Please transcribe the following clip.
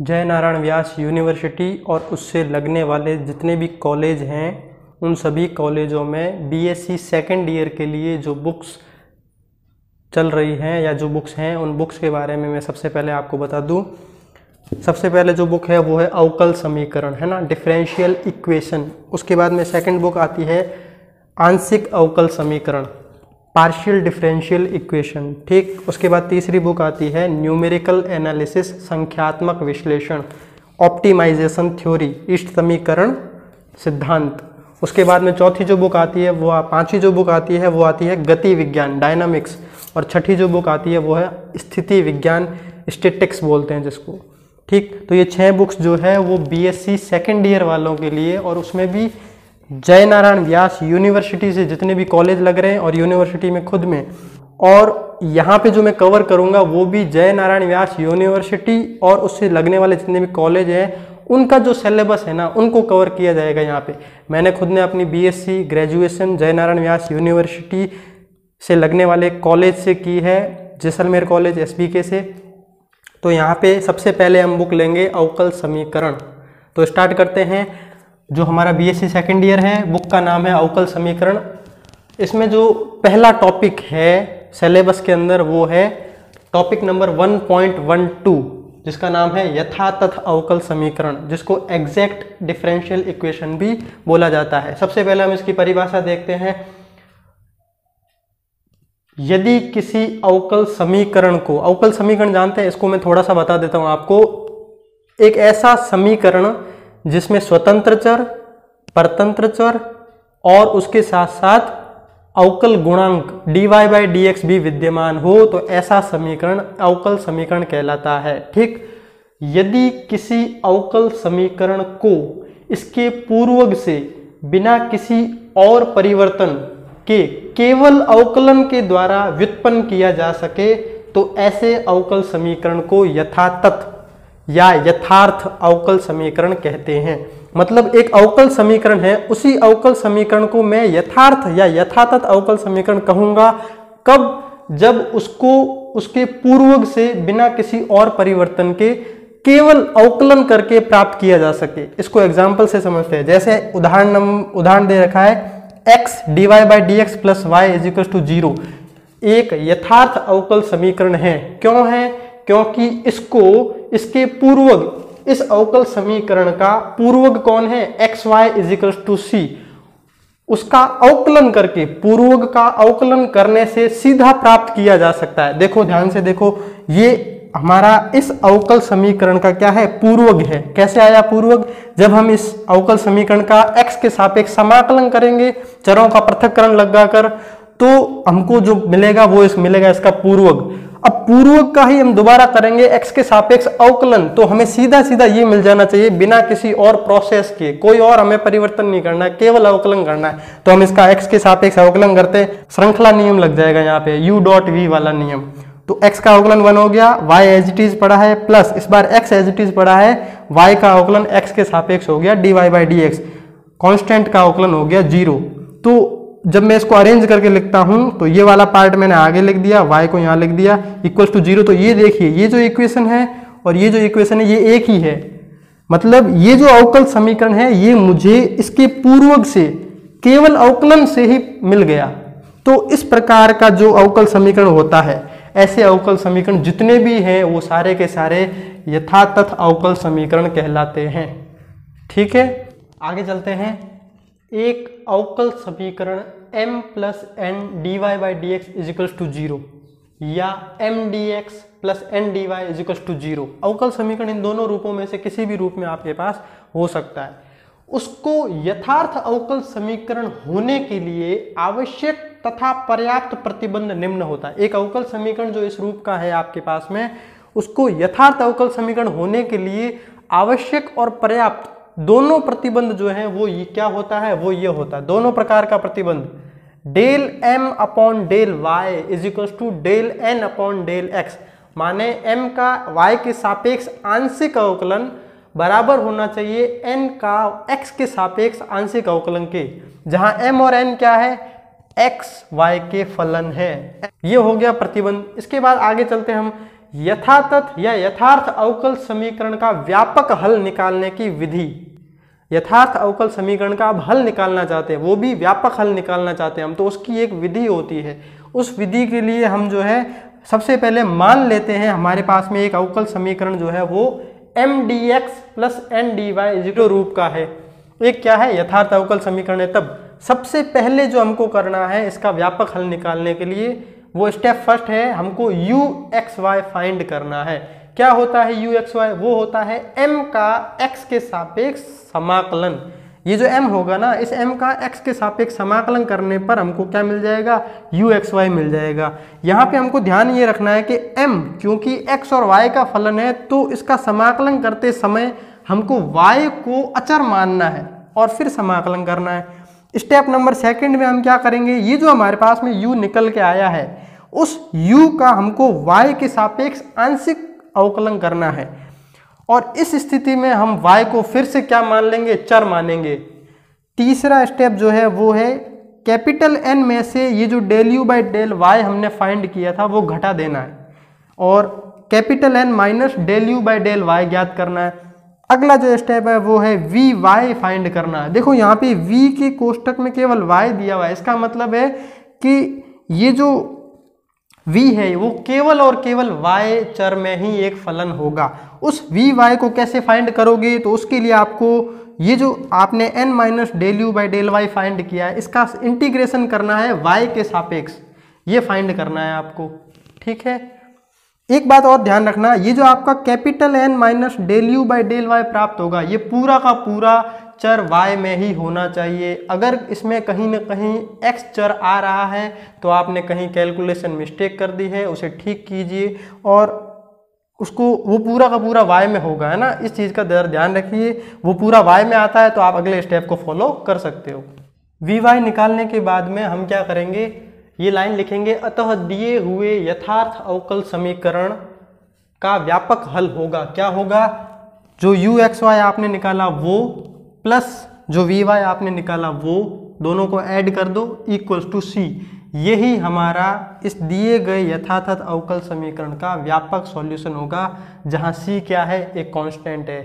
जय नारायण व्यास यूनिवर्सिटी और उससे लगने वाले जितने भी कॉलेज हैं उन सभी कॉलेजों में बीएससी सेकेंड ईयर के लिए जो बुक्स चल रही हैं या जो बुक्स हैं उन बुक्स के बारे में मैं सबसे पहले आपको बता दूं। सबसे पहले जो बुक है वो है अवकल समीकरण, है ना, डिफरेंशियल इक्वेशन। उसके बाद में सेकंड बुक आती है आंशिक अवकल समीकरण, पार्शियल डिफरेंशियल इक्वेशन, ठीक। उसके बाद तीसरी बुक आती है न्यूमेरिकल एनालिसिस, संख्यात्मक विश्लेषण, ऑप्टिमाइजेशन थ्योरी, इष्ट समीकरण सिद्धांत। उसके बाद में चौथी जो बुक आती है वो पांचवी जो बुक आती है वो आती है गति विज्ञान, डायनामिक्स। और छठी जो बुक आती है वो है स्थिति विज्ञान, स्टैटिक्स बोलते हैं जिसको, ठीक। तो ये 6 बुक्स जो है वो बीएससी सेकेंड ईयर वालों के लिए, और उसमें भी जय नारायण व्यास यूनिवर्सिटी से जितने भी कॉलेज लग रहे हैं और यूनिवर्सिटी में खुद में, और यहाँ पे जो मैं कवर करूँगा वो भी जय नारायण व्यास यूनिवर्सिटी और उससे लगने वाले जितने भी कॉलेज हैं उनका जो सिलेबस है ना उनको कवर किया जाएगा। यहाँ पे मैंने खुद ने अपनी बीएससी ग्रेजुएशन जय नारायण व्यास यूनिवर्सिटी से लगने वाले कॉलेज से की है, जैसलमेर कॉलेज एसबीके से। तो यहाँ पे सबसे पहले हम बुक लेंगे अवकल समीकरण। तो स्टार्ट करते हैं। जो हमारा बीएससी सेकेंड ईयर है, बुक का नाम है अवकल समीकरण। इसमें जो पहला टॉपिक है सिलेबस के अंदर वो है टॉपिक नंबर 1.12, जिसका नाम है यथातथ अवकल समीकरण, जिसको एग्जैक्ट डिफरेंशियल इक्वेशन भी बोला जाता है। सबसे पहले हम इसकी परिभाषा देखते हैं। यदि किसी अवकल समीकरण को, अवकल समीकरण जानते हैं, इसको मैं थोड़ा सा बता देता हूं आपको। एक ऐसा समीकरण जिसमें स्वतंत्र चर, परतंत्र चर और उसके साथ साथ अवकल गुणांक dy/dx भी विद्यमान हो, तो ऐसा समीकरण अवकल समीकरण कहलाता है, ठीक। यदि किसी अवकल समीकरण को इसके पूर्वग से बिना किसी और परिवर्तन के केवल अवकलन के द्वारा व्युत्पन्न किया जा सके तो ऐसे अवकल समीकरण को यथातथ या यथार्थ अवकल समीकरण कहते हैं। मतलब एक अवकल समीकरण है, उसी अवकल समीकरण को मैं यथार्थ या यथातथ अवकल समीकरण कहूंगा कब? जब उसको उसके पूर्वग से बिना किसी और परिवर्तन के केवल अवकलन करके प्राप्त किया जा सके। इसको एग्जाम्पल से समझते हैं। जैसे उदाहरण दे रखा है x dy/dx प्लस y = 0 एक यथार्थ अवकल समीकरण है। क्यों है? क्योंकि इसके पूर्वग, इस अवकल समीकरण का पूर्वग कौन है? xy = c। उसका अवकलन करके, पूर्वग का अवकलन करने से सीधा प्राप्त किया जा सकता है। देखो ध्यान से देखो, ये हमारा इस अवकल समीकरण का क्या है? पूर्वग है। कैसे आया पूर्वग? जब हम इस अवकल समीकरण का x के सापेक्ष समाकलन करेंगे चरों का पृथक्करण लगाकर, तो हमको जो मिलेगा वो मिलेगा इसका पूर्वग। अब पूर्वग का ही हम दोबारा करेंगे x के सापेक्ष अवकलन, तो हमें सीधा सीधा ये मिल जाना चाहिए बिना किसी और प्रोसेस के। कोई और हमें परिवर्तन नहीं करना है, केवल अवकलन करना है। तो हम इसका x के सापेक्ष अवकलन करते हैं, श्रृंखला नियम लग जाएगा यहाँ पे, u.v वाला नियम। तो x का अवकलन 1 हो गया, y एज इट इज पड़ा है, प्लस इस बार x एज इट इज पड़ा है, y का अवकलन x के सापेक्ष हो गया dy/dx, कांस्टेंट का अवकलन हो गया 0। तो जब मैं इसको अरेंज करके लिखता हूं तो ये वाला पार्ट मैंने आगे लिख दिया, y को यहां लिख दिया = 0। तो ये देखिए, ये जो इक्वेशन है और ये जो इक्वेशन है ये एक ही है। मतलब ये जो अवकल समीकरण है ये मुझे इसके पूर्वग से केवल अवकलन से ही मिल गया। तो इस प्रकार का जो अवकल समीकरण होता है, ऐसे अवकल समीकरण जितने भी हैं वो सारे के सारे यथातथ अवकल समीकरण कहलाते हैं, ठीक है। आगे चलते हैं। एक अवकल समीकरण m + n dy/dx = 0 या m dx + n dy = 0, अवकल समीकरण इन दोनों रूपों में से किसी भी रूप में आपके पास हो सकता है। उसको यथार्थ अवकल समीकरण होने के लिए आवश्यक तथा पर्याप्त प्रतिबंध निम्न होता है। एक अवकल समीकरण जो इस रूप का है आपके पास में, उसको यथार्थ अवकल समीकरण होने के लिए आवश्यक और पर्याप्त दोनों प्रतिबंध जो है वो ये क्या होता है? वो ये होता है, दोनों प्रकार का प्रतिबंध। del m/del y = del n/del x, माने m का y के सापेक्ष आंशिक अवकलन बराबर होना चाहिए n का x के सापेक्ष आंशिक अवकलन के, जहां m और n क्या है? x y के फलन है। ये हो गया प्रतिबंध। इसके बाद आगे चलते हैं हम। यथातथ या यथार्थ अवकल समीकरण का व्यापक हल निकालने की विधि। यथार्थ अवकल समीकरण का आप हल निकालना चाहते हैं, वो भी व्यापक हल निकालना चाहते हैं हम, तो उसकी एक विधि होती है। उस विधि के लिए हम जो है सबसे पहले मान लेते हैं हमारे पास में एक अवकल समीकरण जो है वो mdx प्लस ndy जीरो रूप का है। एक क्या है, यथार्थ अवकल समीकरण है। तब सबसे पहले जो हमको करना है इसका व्यापक हल निकालने के लिए, वो स्टेप फर्स्ट है, हमको uxy फाइंड करना है। क्या होता है uxy? वो होता है m का x के सापेक्ष समाकलन। ये जो m होगा ना, इस m का x के सापेक्ष समाकलन करने पर हमको क्या मिल जाएगा, uxy मिल जाएगा। यहाँ पे हमको ध्यान ये रखना है कि m क्योंकि x और y का फलन है, तो इसका समाकलन करते समय हमको y को अचर मानना है और फिर समाकलन करना है। स्टेप नंबर सेकंड में हम क्या करेंगे, ये जो हमारे पास में u निकल के आया है, उस u का हमको y के सापेक्ष आंशिक अवकलन करना है, और इस स्थिति में हम y को फिर से क्या मान लेंगे, चर मानेंगे। तीसरा स्टेप जो है वो है कैपिटल N में से ये जो del u by del y हमने फाइंड किया था वो घटा देना है, और capital N minus del u by del y ज्ञात करना है। अगला जो स्टेप है वो है vy फाइंड करना है। देखो यहाँ पे v के कोष्टक में केवल y दिया हुआ है, इसका मतलब है कि ये जो v है वो केवल और केवल y चर में ही एक फलन होगा। उस vy को कैसे फाइंड करोगे, तो उसके लिए आपको ये जो आपने n minus del u by del y find किया है, इसका इंटीग्रेशन करना है y के सापेक्ष, ये फाइंड करना है आपको। ठीक है, एक बात और ध्यान रखना, ये जो आपका capital N minus del u by del y प्राप्त होगा, ये पूरा का पूरा चर y में ही होना चाहिए। अगर इसमें कहीं ना कहीं x चर आ रहा है तो आपने कहीं कैलकुलेशन मिस्टेक कर दी है, उसे ठीक कीजिए और उसको, वो पूरा का पूरा y में होगा, है ना। इस चीज़ का ध्यान रखिए, वो पूरा y में आता है तो आप अगले स्टेप को फॉलो कर सकते हो। vy निकालने के बाद में हम क्या करेंगे, ये लाइन लिखेंगे, अतः दिए हुए यथार्थ अवकल समीकरण का व्यापक हल होगा। क्या होगा, जो uxy आपने निकाला वो प्लस जो vy आपने निकाला वो, दोनों को ऐड कर दो इक्वल्स टू c। यही हमारा इस दिए गए यथार्थ अवकल समीकरण का व्यापक सॉल्यूशन होगा, जहां c क्या है, एक कांस्टेंट है।